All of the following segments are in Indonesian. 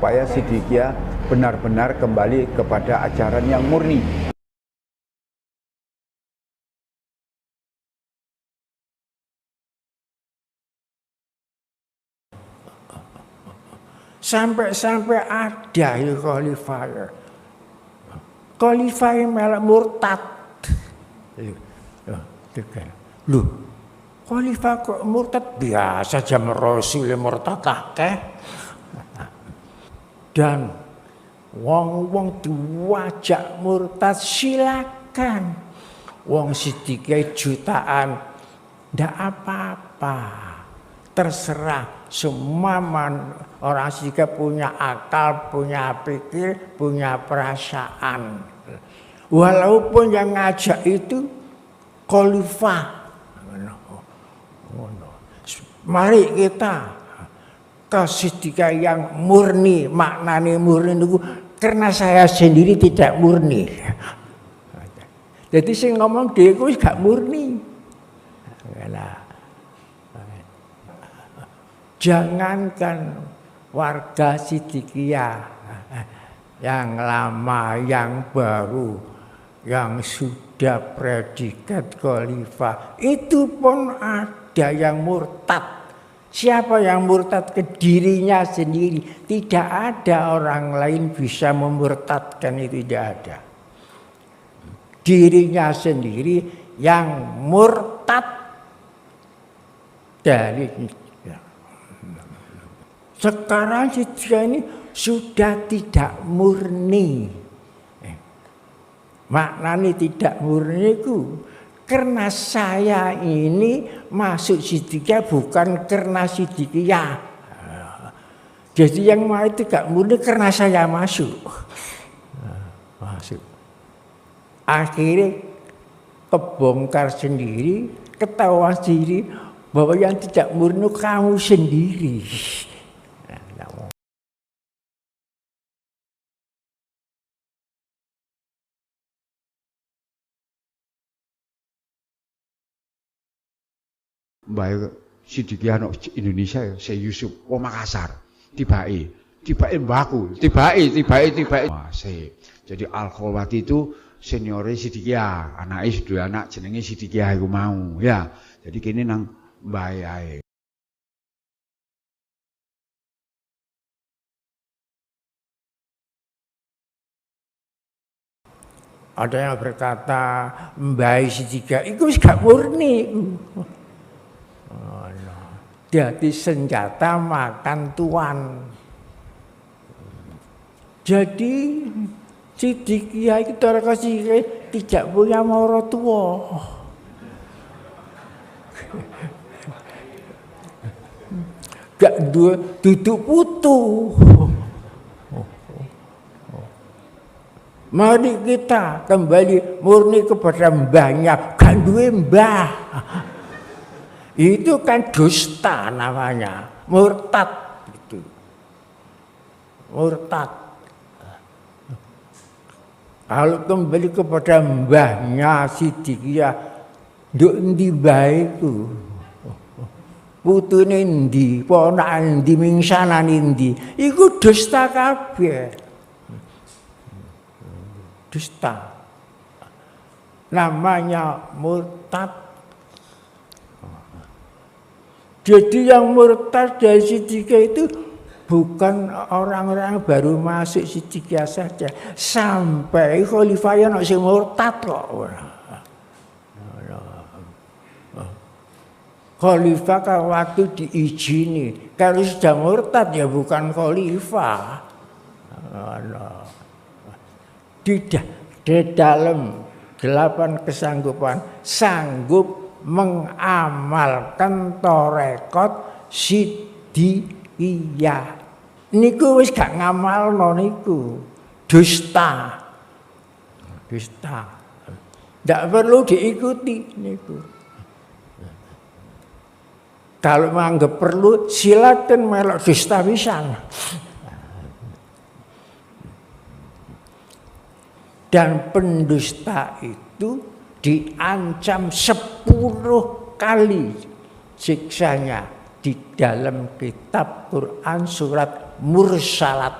supaya Siddiqiyah benar-benar kembali kepada ajaran yang murni. Sampai-sampai ada ya khalifah malah murtad. Loh, khalifah kok murtad? Biasa zaman Rasul murtad akeh. Dan wong diwajak murtad silakan. Wong Siddiqiyah jutaan, ndak apa-apa. Terserah, semua orang Siddiqiyah punya akal, punya pikir, punya perasaan. Walaupun yang ngajak itu khalifah. Mari kita ke Siddiqiyah yang murni, maknanya murni itu karena saya sendiri tidak murni. Jadi sing ngomong dia itu gak murni. Jangankan warga Siddiqiyah yang lama, yang baru, yang sudah predikat khalifah, itu pun ada yang murtad. Siapa yang murtad? Ke dirinya sendiri. Tidak ada orang lain bisa memurtadkan, itu tidak ada. Dirinya sendiri yang murtad dari sekarang ini sudah tidak murni. Maknanya tidak murni itu karena saya ini masuk Siddiqiyah bukan karena Siddiqiyah. Jadi yang mau itu gak murni karena saya masuk. Akhirnya kebongkar sendiri, ketahuan sendiri bahwa yang tidak murni kamu sendiri. Mbak Siddiqiyah no Indonesia ya, saya Yusuf, Makassar, tibae mbahku, tibae. Jadi Al-Khawati itu seniore Siddiqiyah, anaknya sudah anak jenenge Siddiqiyah iku mau, ya. Jadi kini nang mbae ae. Ada yang berkata Mbak Siddiqiyah itu gak murni. Jadi senjata makan tuan. Jadi Siddiqiyah itu tidak punya moro tua. Gak duduk putu. Mari kita kembali murni kepada mbahnya, gak duwe mbah. Itu kan dusta namanya, murtad itu. Murtad. Kalau kembali kepada mbahnya Siddiqiyah, nduk endi bae iku? Putune endi, ponakane endi, mingsanane endi? Iku dusta kabeh. Dusta. Namanya murtad. Jadi yang murtad dari Siddiqiyah itu bukan orang-orang baru masuk Siddiqiyah saja, sampai khalifah yang sing murtad kok. Khalifah kan waktu diizini, kalau sudah murtad ya bukan khalifah. Di dalam 8 kesanggupan sanggup mengamalkan tarekat Siddiqiyah. Niku wis gak ngamalno niku. Dusta. Dusta. Ndak perlu diikuti niku. Kalau menganggap perlu silakan melok dusta pisan. Dan pendusta itu diancam 10 kali siksanya di dalam kitab Quran surat Mursalat.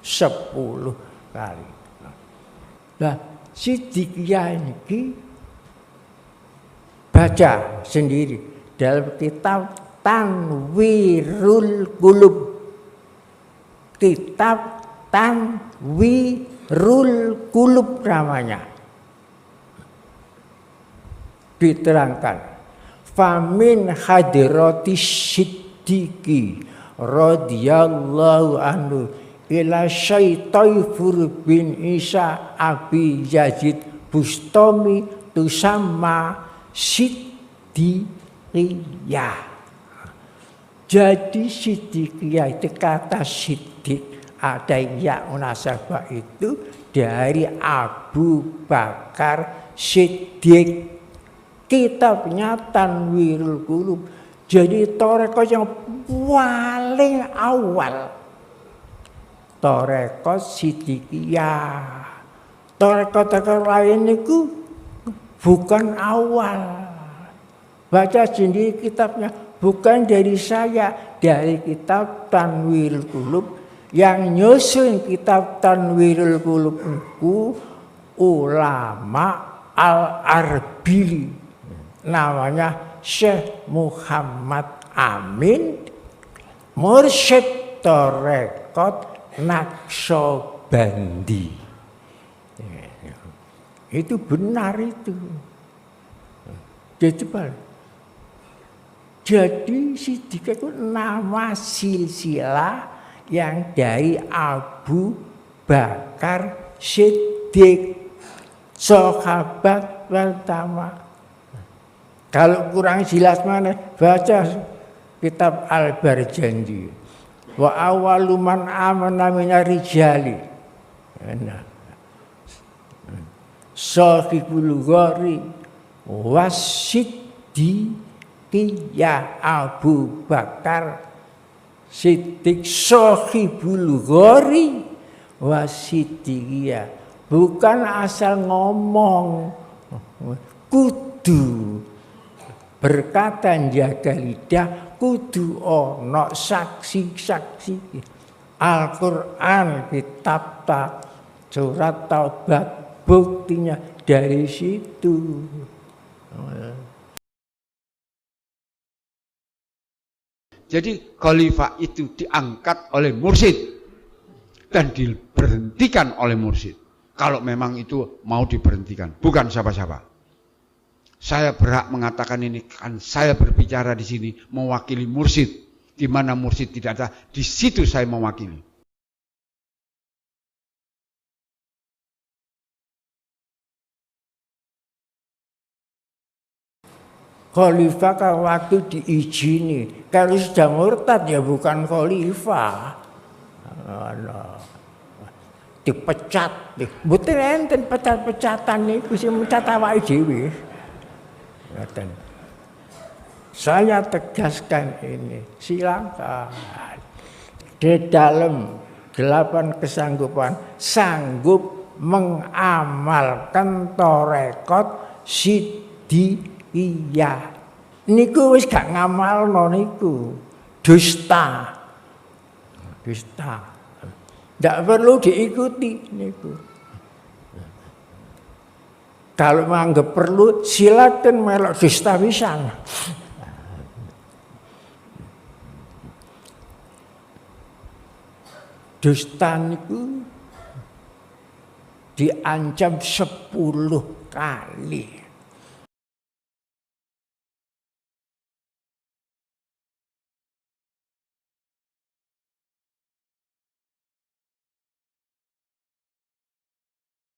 10 kali. Nah, Siddiqiyah ini baca sendiri dalam kitab Tanwirul Qulub. Kitab Tanwirul Qulub namanya. Diterangkan, famin hadirati Siddiqi radhiyallahu anhu ila Syaitaifur bin Isa Abi Yazid Bustami tusamma Siddiqiyah. Jadi Siddiqiyah itu kata Siddiq ada ya munasabah itu dari Abu Bakar Siddiq. Kitabnya Tanwirul Qulub. Jadi tarekat yang paling awal, tarekat Siddiqiyah. Tarekat lain itu bukan awal. Baca sendiri kitabnya, bukan dari saya, dari kitab Tanwirul Qulub. Yang nyusun kitab Tanwirul Qulub itu ulama Al-Arbili, namanya Syekh Muhammad Amin, mursyid tarekat Naqsyabandi. Itu benar itu. Jadi Siddiq itu nama silsilah yang dari Abu Bakar Siddiq, sahabat pertama. Kalau kurang jelas mana, baca kitab Al-Barjandi. Wa awwalu man amana minar rijali. Nah. Sahibul ghari wasiddiqiyah Abu Bakar Siddiq sahibul ghari wasiddiqiyah. Bukan asal ngomong, kudu berkata jaga lidah, kudu ono saksi-saksi. Al-Quran, kitab surat Taubat, buktinya dari situ. Jadi khalifah itu diangkat oleh mursyid dan diberhentikan oleh mursyid. Kalau memang itu mau diberhentikan, bukan siapa-siapa. Saya berhak mengatakan ini, kan saya berbicara di sini mewakili mursyid. Di mana mursyid tidak ada, di situ saya mewakili. Khalifah kan waktu diizini, kalau sudah murtad ya bukan khalifah. Dipecat, mboten enten pecat-pecatan niku sing mecat awake dhewe. Ngoten. Saya tegaskan ini, silakan. Di dalam 8 kesanggupan sanggup mengamalkan tarekat Siddiqiyah. Niku wis gak ngamalno niku. Dusta. Dusta. Tidak perlu diikuti niku. Kalau menganggap perlu, silakan melok dusta pisan. Dusta niku diancam 10 kali.